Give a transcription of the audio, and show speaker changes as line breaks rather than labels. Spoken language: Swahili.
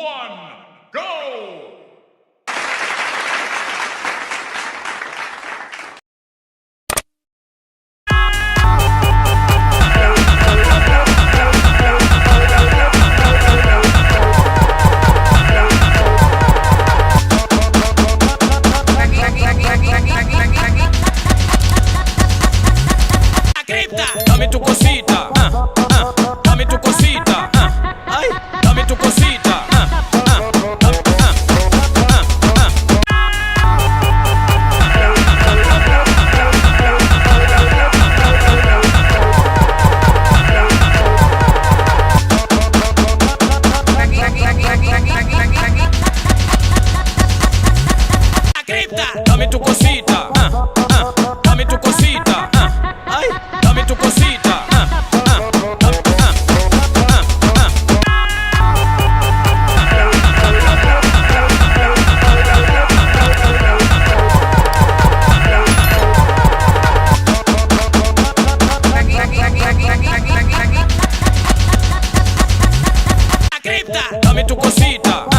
one, go!
Dame tu cosita, dame tu cosita, ay, dame tu cosita, dame tu cosita, dame tu cosita, ay, dame tu cosita, dame tu cosita.